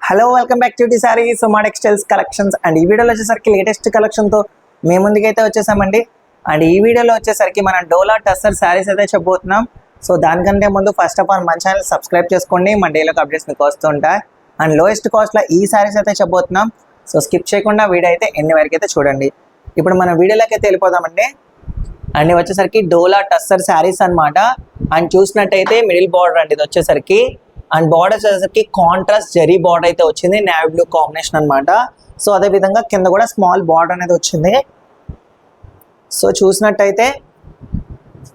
Hello welcome back to sorry Suma textiles collections. And ఈ వీడియోలో వచ్చేసరికి లేటెస్ట్ కలెక్షన్తో మేము ముందుకైతే వచ్చేసామండి. అండ్ ఈ వీడియోలో వచ్చేసరికి మనం డోలా టస్సర్ శారీస్ అయితే చెప్పబోతున్నాం. సో దానికంటే ముందు ఫస్ట్ ఆఫ్ ఆల్ మన ఛానల్ సబ్స్క్రైబ్ చేసుకోండి, మన డైలాగ్ అప్డేట్స్ మీకు వస్తూ ఉంటాయి. అండ్ లోయెస్ట్ కాస్ట్లో ఈ శారీస్ అయితే చెప్పబోతున్నాం. సో స్కిప్ చేయకుండా వీడియో అయితే ఎన్ని వరకు అయితే చూడండి. ఇప్పుడు మనం వీడియోలోకి అయితే వెళ్ళిపోదామండి. అండ్ వచ్చేసరికి డోలా టస్సర్ శారీస్ అనమాట. అండ్ చూసినట్టయితే మిడిల్ బార్డర్ అండి ఇది వచ్చేసరికి. అండ్ బార్డర్ వచ్చేసరికి కాంట్రాస్ట్ జరీ బార్డర్ అయితే వచ్చింది, నేవీ బ్లూ కాంబినేషన్ అనమాట. సో అదే విధంగా కింద కూడా స్మాల్ బార్డర్ అనేది వచ్చింది. సో చూసినట్టయితే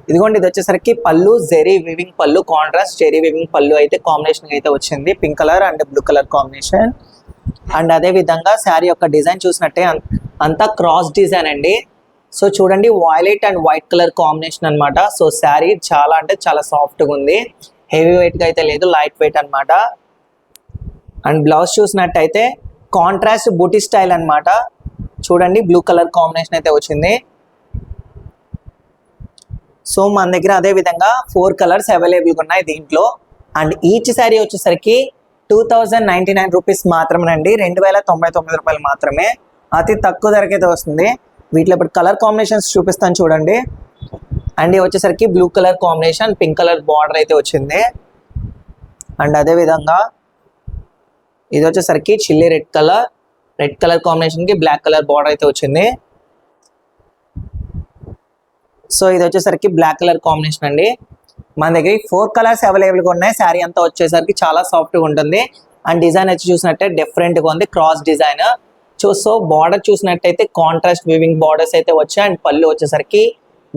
ఇదిగోండి, ఇది వచ్చేసరికి పళ్ళు జెరీ వివింగ్ పళ్ళు, కాంట్రాస్ట్ జెరీ వివింగ్ పళ్ళు అయితే కాంబినేషన్ అయితే వచ్చింది, pink colour and blue colour combination. And అదే విధంగా శారీ యొక్క డిజైన్ చూసినట్టే అంతా క్రాస్ డిజైన్ అండి. సో చూడండి, violet and white colour combination అనమాట. సో శారీ చాలా అంటే చాలా సాఫ్ట్గా ఉంది, హెవీ వెయిట్గా అయితే లేదు, లైట్ వెయిట్ అనమాట. అండ్ బ్లౌజ్ చూసినట్టయితే కాంట్రాస్ట్ బూటీ స్టైల్ అనమాట. చూడండి, బ్లూ కలర్ కాంబినేషన్ అయితే వచ్చింది. సో మన దగ్గర అదే విధంగా 4 కలర్స్ అవైలబుల్గా ఉన్నాయి దీంట్లో. అండ్ ఈచ్ శారీ వచ్చేసరికి 2099 రూపీస్ మాత్రమేనండి, 2099 రూపాయలు మాత్రమే. అతి తక్కువ ధరకైతే వస్తుంది. వీటిలో ఇప్పుడు కలర్ కాంబినేషన్స్ చూపిస్తాను చూడండి. అండ్ ఇది వచ్చేసరికి blue colour combination, pink colour border అయితే వచ్చింది. అండ్ అదే విధంగా ఇది వచ్చేసరికి చిల్లీ రెడ్ కలర్ కాంబినేషన్కి బ్లాక్ కలర్ బార్డర్ అయితే వచ్చింది. సో ఇది వచ్చేసరికి బ్లాక్ కలర్ కాంబినేషన్ అండి. మన దగ్గర 4 కలర్స్ అవైలబుల్గా ఉన్నాయి. శారీ అంతా వచ్చేసరికి చాలా సాఫ్ట్గా ఉంటుంది. అండ్ డిజైన్ వచ్చి చూసినట్టే డిఫరెంట్గా ఉంది, క్రాస్ డిజైన్. సో బార్డర్ చూసినట్టయితే కాంట్రాస్ట్ వీవింగ్ బార్డర్స్ అయితే వచ్చాయి. అండ్ పళ్ళు వచ్చేసరికి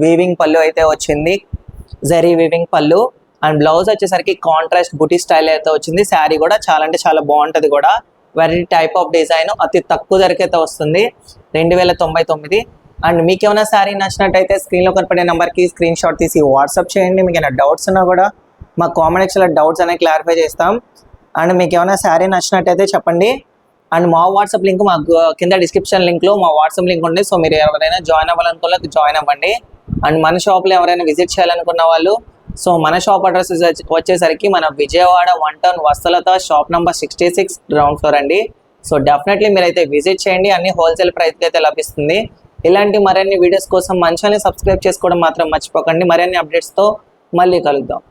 వీవింగ్ పళ్ళు అయితే వచ్చింది, జరీ వీవింగ్ పళ్ళు. అండ్ బ్లౌజ్ వచ్చేసరికి కాంట్రాస్ట్ బుటీ స్టైల్ అయితే వచ్చింది. శారీ కూడా చాలా అంటే చాలా బాగుంటుంది కూడా. వెరైటీ టైప్ ఆఫ్ డిజైన్, అతి తక్కువ ధరకైతే వస్తుంది, 2099. అండ్ మీకు ఏమైనా శారీ నచ్చినట్టయితే స్క్రీన్లో కనపడే నెంబర్కి స్క్రీన్ షాట్ తీసి వాట్సాప్ చేయండి. మీకు ఏమైనా డౌట్స్ ఉన్నా కూడా మా కామెంట్ సెక్షన్లో డౌట్స్ అనేవి క్లారిఫై చేస్తాం. అండ్ మీకు ఏమైనా శారీ నచ్చినట్టయితే చెప్పండి. అండ్ మా వాట్సాప్ లింక్ మా కింద డిస్క్రిప్షన్ లింక్లో మా వాట్సాప్ లింక్ ఉంది. సో మీరు ఎవరైనా జాయిన్ అవ్వాలనుకున్న జాయిన్ అవ్వండి. అండ్ మన షాప్లో ఎవరైనా విజిట్ చేయాలనుకున్న వాళ్ళు, సో మన షాప్ అడ్రస్ వచ్చేసరికి మన Vijayawada 1 town Vastalatha shop number 66 ground floor అండి. సో డెఫినెట్లీ మీరైతే విజిట్ చేయండి, అన్ని హోల్సేల్ ప్రైస్కి అయితే లభిస్తుంది. ఇలాంటి మరిన్ని వీడియోస్ కోసం మన ఛానల్ని సబ్స్క్రైబ్ చేసుకోవడం మాత్రం మర్చిపోకండి. మరిన్ని అప్డేట్స్తో మళ్ళీ కలుద్దాం.